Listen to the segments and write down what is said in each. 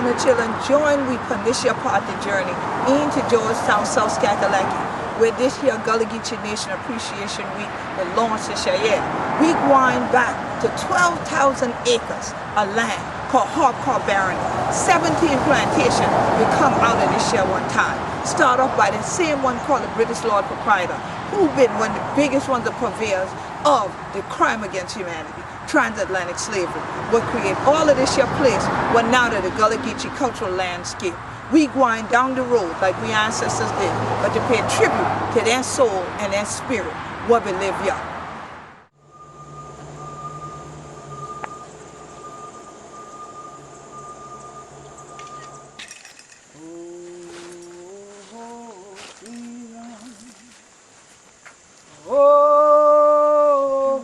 the children join we on this year party journey into Georgetown, South Kakalaki, where this here Gullah Geechee Nation Appreciation Week will launch this year. We going back to 12,000 acres of land called Hobcaw Barony. 17 plantations will come out of this year one time. Start off by the same one called the British Lord Proprietor, who been one of the biggest ones of purveyors of the crime against humanity, transatlantic slavery, will create all of this here place, but now to the Gullah Geechee cultural landscape. We going down the road like we ancestors did, but to pay tribute to their soul and their spirit, what we live here. Oh,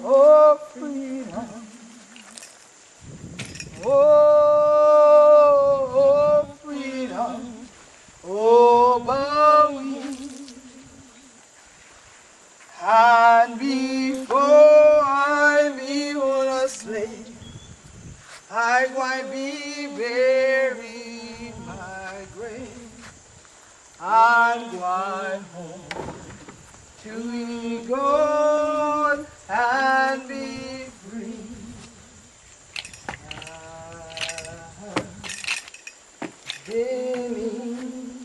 freedom. Oh, freedom. Oh, Barony. And before I be on a slave, I might be buried in my grave. I'm going home to be God and be free. Beneath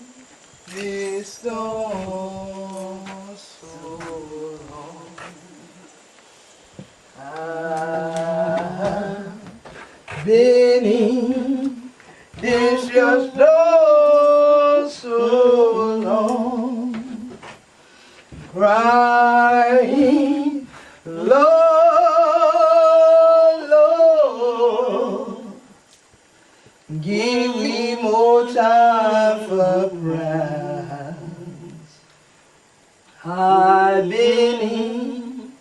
this storm so long, beneath this your storm so long, crying, Lord, Lord, give me more time for prayers. I've been in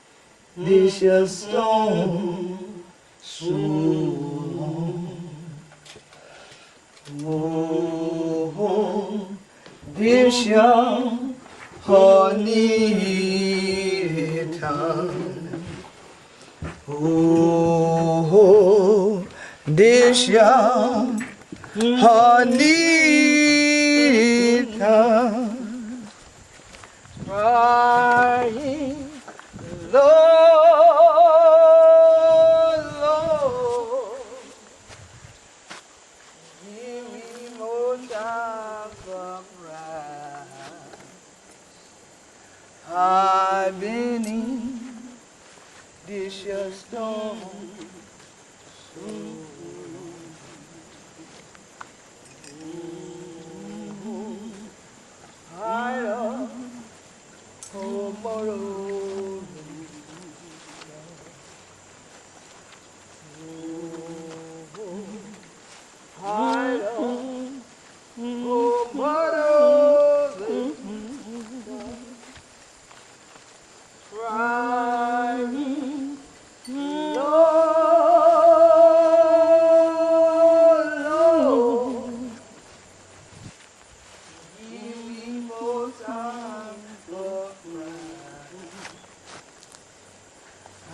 this your storm so long. Oh, this your honey time. Oh, this young honey time, crying, Lord, Lord, give me more time for pride. I've been in this your storm so I love tomorrow. I love tomorrow. Crying, Lord, Lord, give me more time for crying.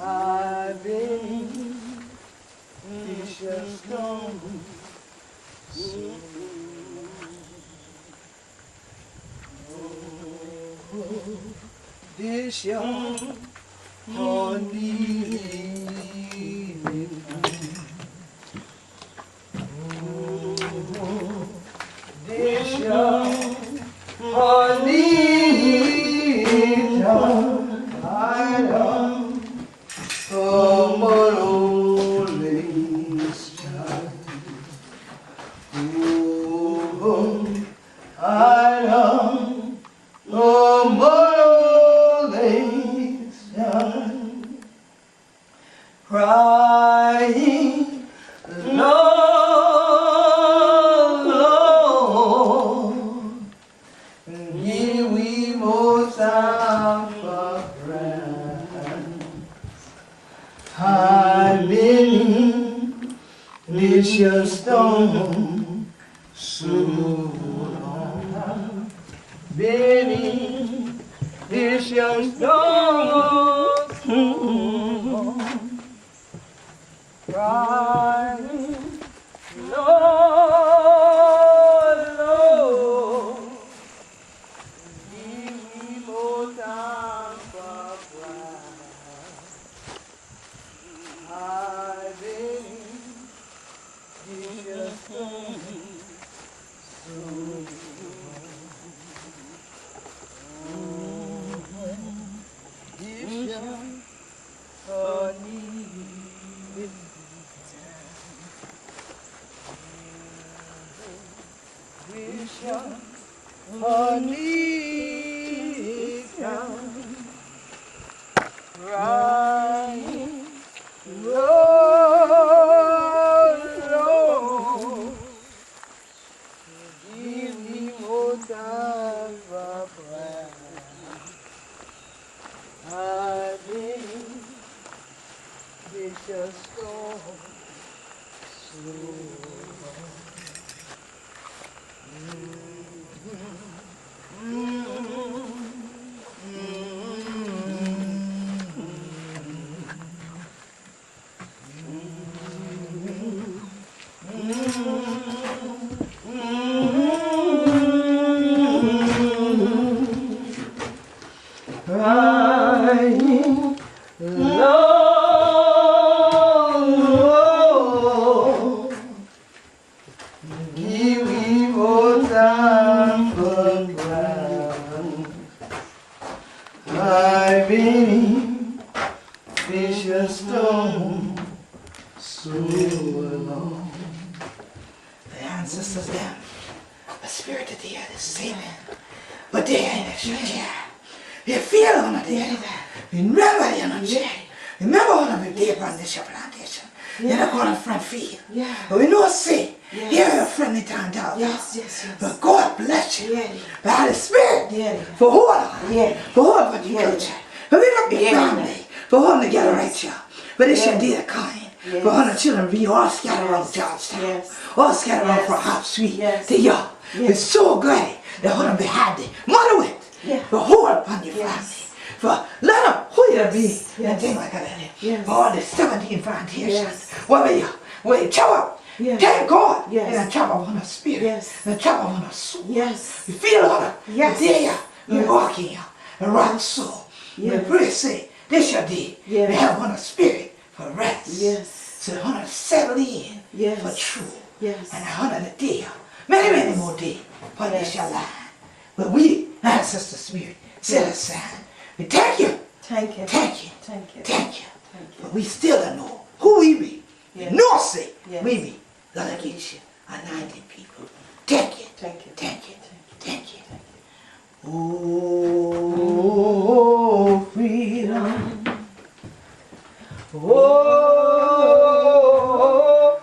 I've been in this your storm so this young honey, this young honey, I love tomorrow child. Oh, I love tomorrow crying, Lord, Lord, give we more time for friends. I've been in this your storm so long. Been in this your storm so long. Crying, Lord. my beneficial stone, so alone. The ancestors them, the spirit of the earth is saving, but they ain't a church. You feel on it there. Remember, you know, remember when we did on this plantation. You're not going to front field. Yeah. But we know say, Yes. you're a friendly town dog. Yes, yes, yes. But God bless you. Yeah. By the Spirit. Yeah. For who are Yeah. For who are what you Yeah. culture. But we don't be Yeah. family. For who to get right here. But it should be a kind. Yes. For who the children be all scattered around Georgetown. Yes. All scattered around Yes. from Hop Street. Yes. To y'all. Yes. It's so glad that who be happy. Mother with. Yeah. For who are upon your Yes. family. For let them who you be. Yes. And things like that. Yes. For all the 17 foundations. Yes. What were you? Wait, chop up. Yes. Thank God. Yes. And chop up on the spirit. Yes. And chop up on the soul. Yes. You feel on it. Yes. There. We Yes. walk in. And rock soul. We Yes. pray say, this your day. Yes. We have on the spirit for rest. Yes. So I want to settle in Yes. for truth. Yes. And I want to day. Many more days. For Yes. this your life. But we, ancestor spirit, set aside. We thank you. Thank you. Thank you. Thank you. Thank you. Thank you. But we still don't know who we be. Yes. No say Yes. we be. Gonna get you. Anointed people. Thank you. Thank you. Thank you. Thank you. Thank Oh, freedom. Oh,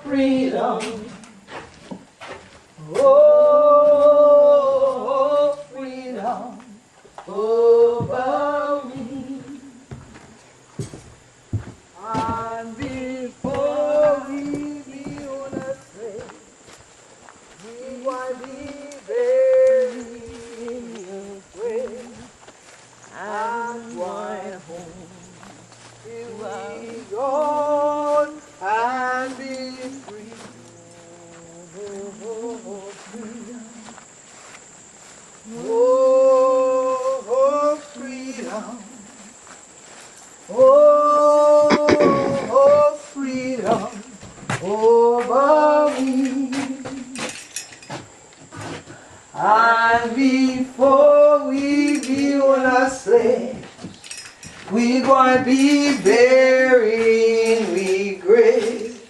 freedom. Oh, freedom. Over me. And before we be on a train, we want to be buried in your grave. And one home till we gone and be free. Oh, freedom. Oh, freedom. Oh, freedom over me. And before we be on a slave, we gonna be buried in we grave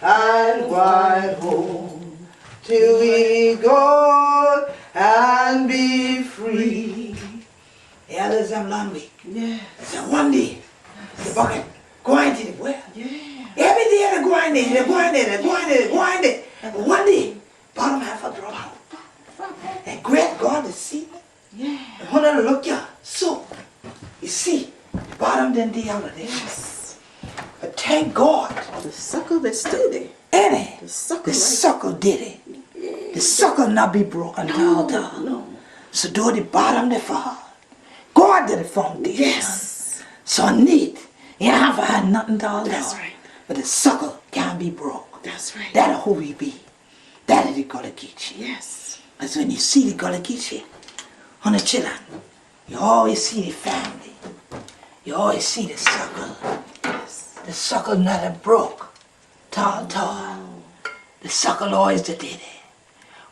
and one home till we go and be free. Elders, I'm lonely. Yeah. So one day, the bucket going to the well. Yeah. Every day they're going there, they're going there, they're going there, they're going there. And one day, bottom half of drop out. And great God is see. Yeah. And when I look here, so you see, the bottom didn't be out of there. Yes. But thank God, The sucker that's still there. any The sucker. the right sucker did it. The sucker not be broken down. No. So though the bottom they fall, God did the foundation. Yes. So neat. You haven't had nothing to all That's down. right. But the sucker can't be broke. That's right. That's who we be. That is the Gullah Geechee. Yes. Because when you see the Gullah Geechee on the children, you always see the family. You always see the sucker. Yes. The sucker never broke. Tall. The sucker always did it.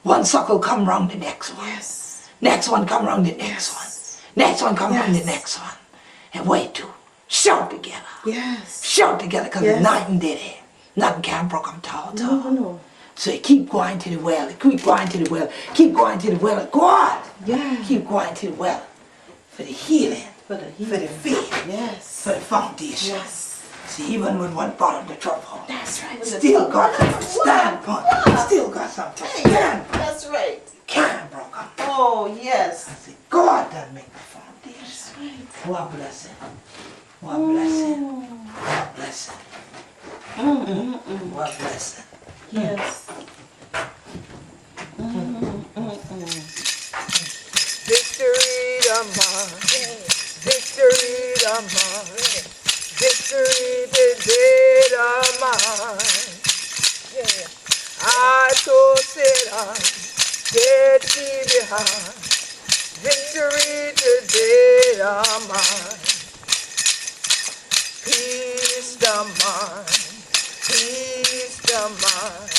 One sucker come round the next one. Yes. Next one come round the next one. Next one come round the Yes. next one. And wait to shout together. Yes. Shout together because Yes. nothing did it. Nothing can broke them tall. No. So you keep going to the well, keep going to the well, keep going to the well of God. Yeah. Keep going to the well for the healing, For the for the faith, Yes. for the foundation. Yes. See, even with one bottom the trouble, That's right. still got something to stand upon. Still got something to stand upon. That's right. Can't broke up. Oh, yes. See, God doesn't make the foundation. That's right. What a blessing. What a blessing. What a blessing. What a blessing. Yes. Victory the mine, victory the mine, victory the day the mine. I told Satan, get thee behind, victory the day the mine. Peace the mine, peace the mine,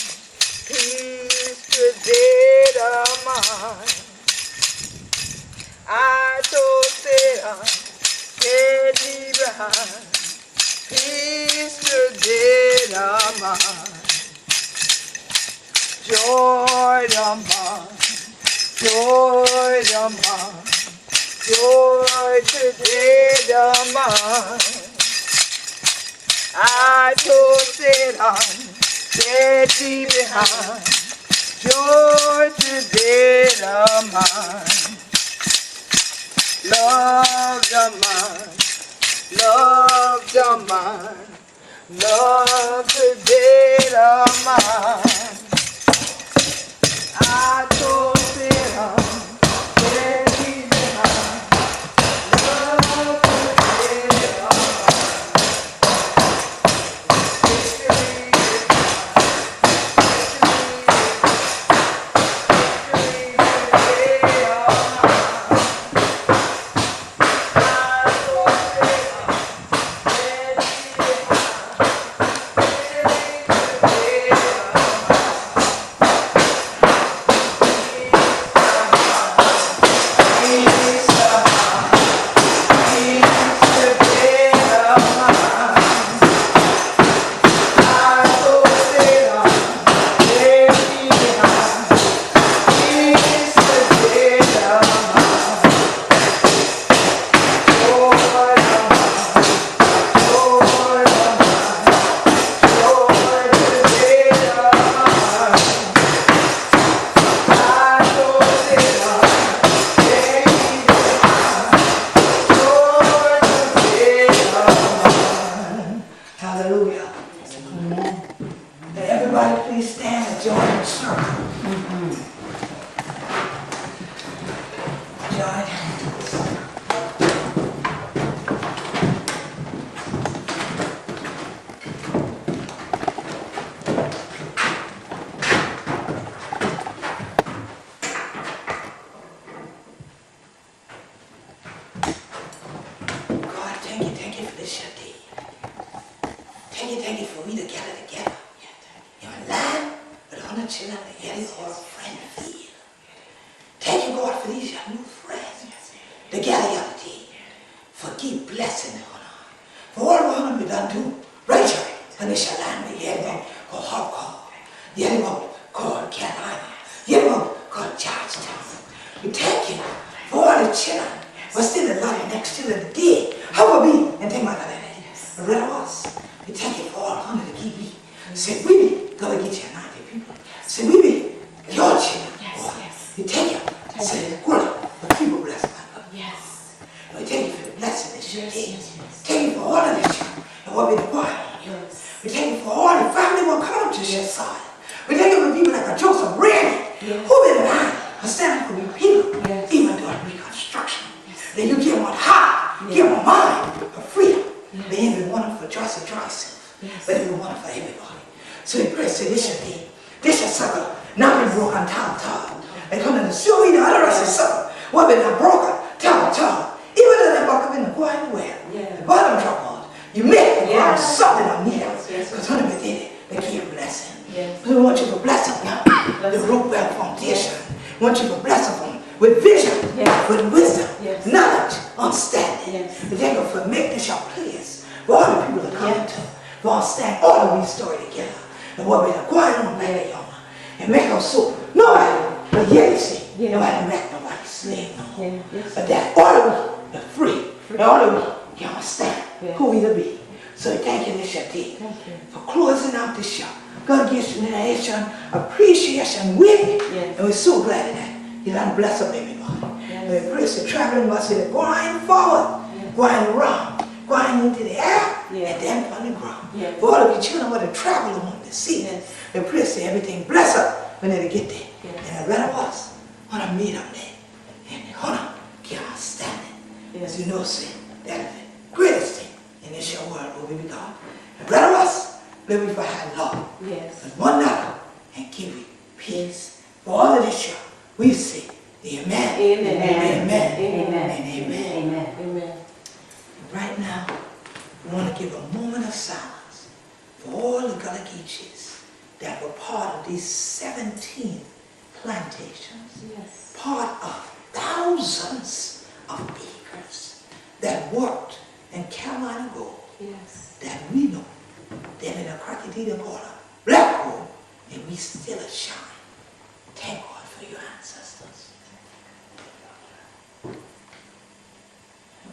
peace the day the mine. I told Satan, Geechee behind. Peace today the mind. Joy the mind. Joy the mind. Joy today the mind. I told it on. Geechee behind. Joy today the mind. Love the mind. Love the mind. Love today the mind. I told it on. Geechee behind. Love today the mind. Victory Hallelujah. Everybody please stand and join the circle. Join. God, thank you for this your day. Thank you for we to gather together. In line with all the children that get it all friend feel. Thank you, God, for these your new friends. Together your day. For keep blessing them. For all of them we done to Rachel. And this your land we hear them called Hobcaw. The other one called Carolina. The other one called Georgetown. We thank you for all the children. But still alive next to the day. How will be? And take my God. The red of us. We thank you for all honor to keep me. Say we be Gullah Geechee and 90 people. Say we be your children. We thank you. Say Gullah, the people bless my God. Yes. And we thank you for the blessing this year. Thank you for all of this year. And what we require. We thank you for all the family will come to your side. We thank you for people like Joseph Randy, who been behind and standing for your people, even during reconstruction. Then you give them a heart, give them a mind of freedom. They ain't even want them for Joyce and Joyce, but they want them for everybody. So we pray, say, this should be, this should suffer, not be broken, top. And come in the sewer, the other rest is suffer. What been not broken, top. Even though they walk up in the quiet well, the bottom drop on, you make the ground something on you. Because when we did it, they keep blessing. We want you to bless them now, the root well foundation. We want you to bless them with vision, with wisdom, knowledge, understanding. We thank you for making this your place for all the people that come to, for understand all of these story together. And what we acquire on back of and make them so nobody but you see, nobody make nobody slave no more. But that all of we are free, and all of we can understand who we to be. So we thank you this your day for closing out this show. God gives you an appreciation week, and we're so glad of that. You done bless up everybody. And we praise the traveling bus in going forward, going around, going into the air, and then on the ground. For all of you children want to travel on the sea, we praise the everything bless up when they get there. And the rest of us want to meet up there. And they want to get our standing. As you know, say, that is the greatest thing in this your world, will be God. And the rest of us, may we find love. And one another, and give you peace. For all of this year, we say, Amen. Amen. Right now, we want to give a moment of silence for all the Gullah Geechees that were part of these 17 plantations, part of thousands of acres that worked we done got a black hole and we still a shine. Thank God for your ancestors. And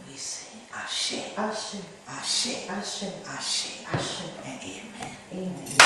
we say, Ashe, Ashe, Ashe, Ashe, Ashe, Ashe, and amen. amen.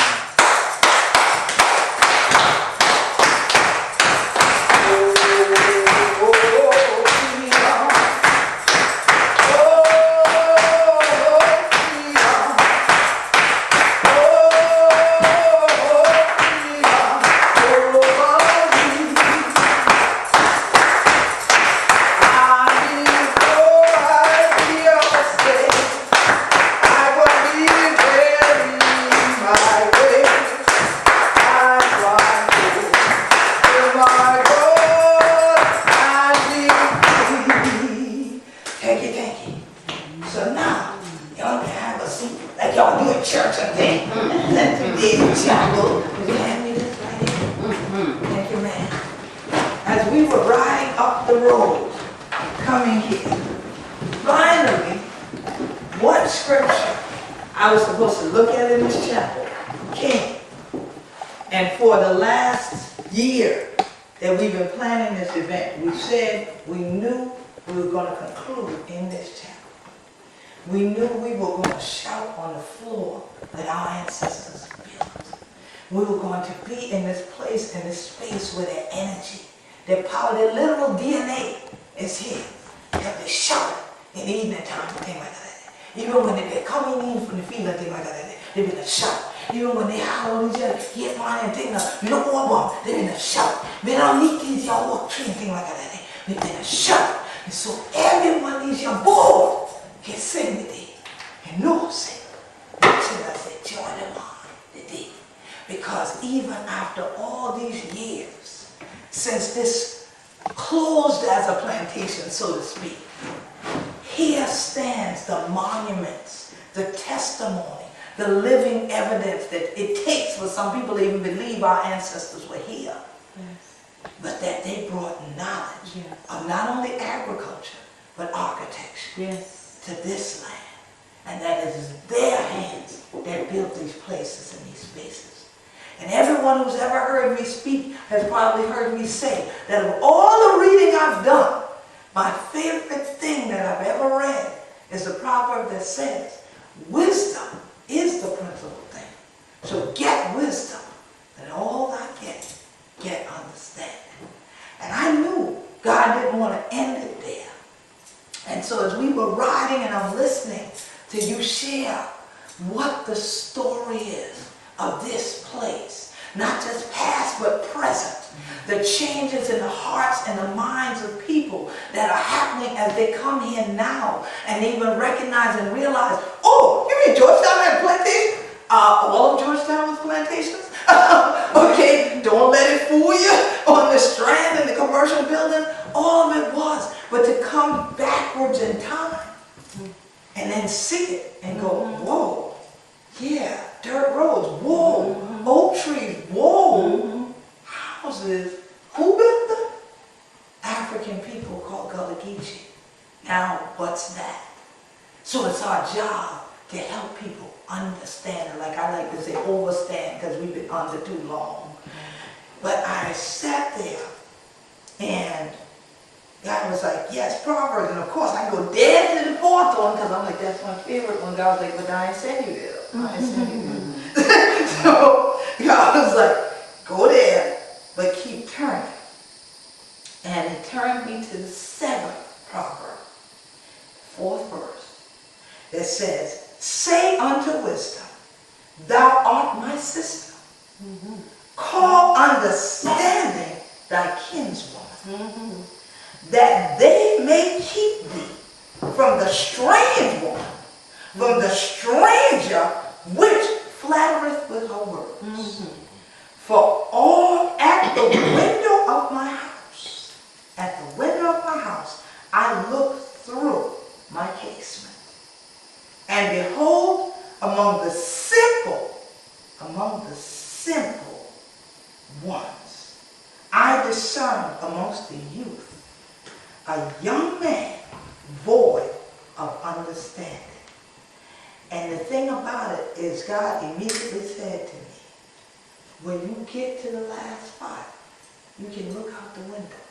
So now, y'all can have a seat like y'all do at church and thing. Let me be in chapel. Would you hand me this right here? Thank you, man. As we were riding up the road, coming here, finally, one scripture I was supposed to look at in this chapel came. And for the last year that we've been planning this event, we said we knew we were going to conclude in this chapel. We knew we were going to shout on the floor that our ancestors built. We were going to be in this place, in this space where their energy, their power, their literal DNA is here. Because they shout in the evening time and things like that. Even when they're coming in from the field and things like that, they're going to shout. Even when they holler at each other, get mine and things, you know what, they're going to shout. They don't need these young walk tree and things like that. They're going to shout. And so everyone is young bored. Can sing with it and no sing. Until I said, join them on today. Because even after all these years, since this closed as a plantation, so to speak, here stands the monuments, the testimony, the living evidence that it takes for some people to even believe our ancestors were here. Yes. But that they brought knowledge Yes. of not only agriculture, but architecture. Yes. To this land, and that it is their hands that built these places and these spaces. And everyone who's ever heard me speak has probably heard me say that of all the reading I've done, my favorite thing that I've ever read is the proverb that says, wisdom is the principal thing. So get wisdom, and all I get understanding. And I knew God didn't want to end it there. And so as we were riding and I'm listening to you share what the story is of this place, not just past but present, the changes in the hearts and the minds of people that are happening as they come here now and they even recognize and realize, oh, you mean Georgetown had a plantation? All of Georgetown was plantations? Okay, don't let it fool you on the Strand and the commercial building. All of it was. But to come backwards in time and then see it and go, whoa, yeah, dirt roads, whoa, oak trees, whoa, houses. Who built them? African people called Gullah Geechee. Now, what's that? So it's our job to help people understand, like I like to say, overstand, because we've been under too long. But I sat there and God was like, yes, Proverbs. And of course, I go dead to the fourth one because I'm like, that's my favorite one. God was like, but I ain't send you there. I ain't send you there. So God was like, go there, but keep turning. And it turned me to the seventh proverb, fourth verse, that says, say unto wisdom, thou art my sister. Call understanding thy kinswoman. That they may keep thee from the strange one, from the stranger which flattereth with her words. For all at the window of my house, I look through my casement, and behold, among the simple ones, I discern amongst the youth a young man void of understanding. And the thing about it, is God immediately said to me, when you get to the last spot, you can look out the window.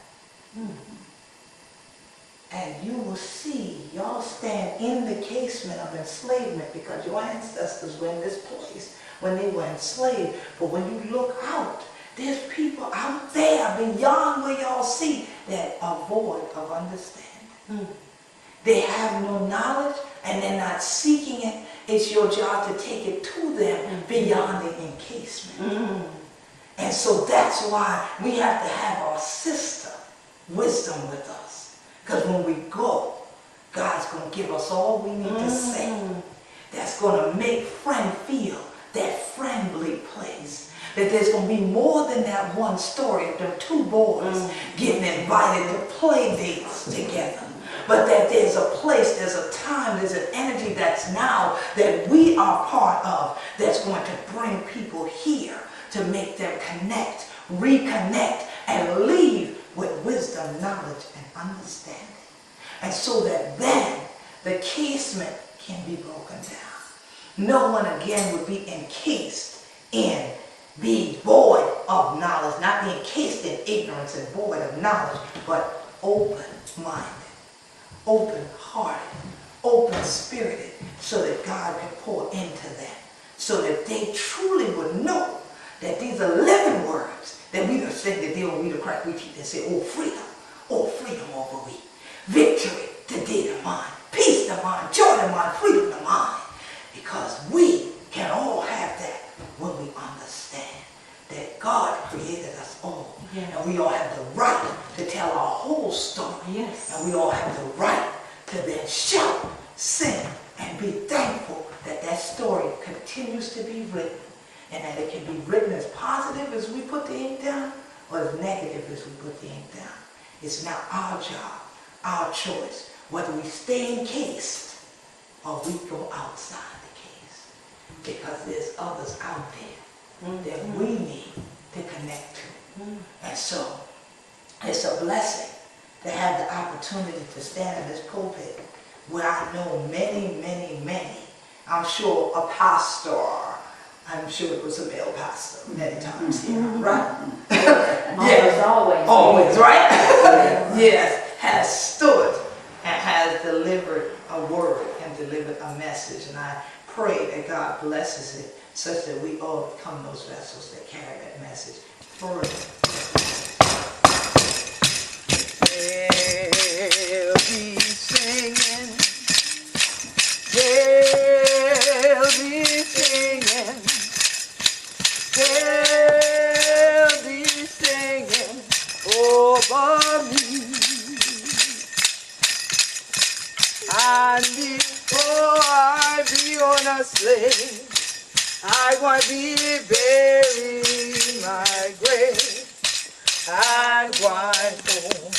And you will see, y'all stand in the casement of enslavement because your ancestors were in this place when they were enslaved. But when you look out, there's people out there beyond where y'all see that are void of understanding. They have no knowledge and they're not seeking it. It's your job to take it to them beyond the encasement. And so that's why we have to have our sister wisdom with us. Because when we go, God's going to give us all we need to say. That's going to make friend feel that friendly place. That there's going to be more than that one story of them two boys getting invited to play dates together. But that there's a place, there's a time, there's an energy that's now that we are part of that's going to bring people here to make them connect, reconnect, and leave with wisdom, knowledge, and understanding. And so that then the casement can be broken down. No one again would be encased in being void of knowledge, not being encased in ignorance and void of knowledge, but open-minded, open-hearted, open-spirited, so that God can pour into them, so that they truly would know that these are living words that we are saying that they will read a crack we teach and say, oh freedom over we. Victory today to mine, peace to mine, joy to mine, freedom to mine. Because we can all have that when we understand that God created us all. And we all have the right to tell our whole story. And we all have the right to then shout, sing, and be thankful that that story continues to be written. And that it can be written as positive as we put the ink down, or as negative as we put the ink down. It's now our job, our choice, whether we stay encased or we go outside the case. Because there's others out there that we need to connect to. And so, it's a blessing to have the opportunity to stand in this pulpit where I know many, many, many, I'm sure a pastor, I'm sure it was a male pastor many times here, right? Yes, always, right? Yes, has stood and has delivered a word and delivered a message. And I pray that God blesses it such that we all become those vessels that carry that message further. They'll be singing, they'll be singing, they'll be singing over me. And before I be on a slave, I want to be buried in my grave. I'm going home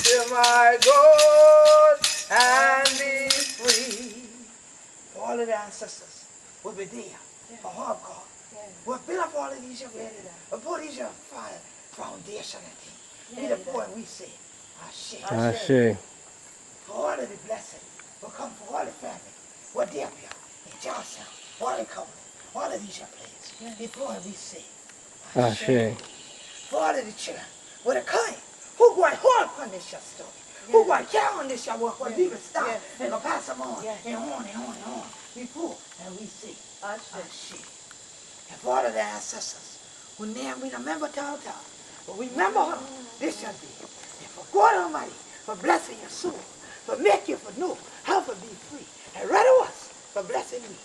to my God and be free. All of the ancestors will be there for Hobcaw. We'll build up all of these young men. We'll put these young foundation and things. Be the point we say, Ashe. For all of the blessing will come for all the family. What there we are in Johnstown, all the company, all of these young places. Before we say, Ashe. For all of the children, with a kind, who going hard on this your story, who going carry on this your work, where people stop and go pass them on, and on and on and on. We pull and we see, Ashe. And for all of the ancestors, who name we remember tall, but we remember her, this shall be. And for God Almighty, for blessing your soul, for make you for know how to be free, and rather us for blessing me,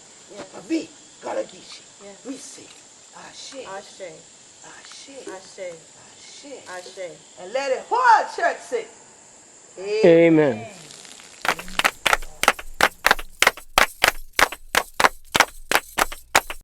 for be Gullah Geechee. We say, Ashe. Ashe. And let it whole church say, Amen.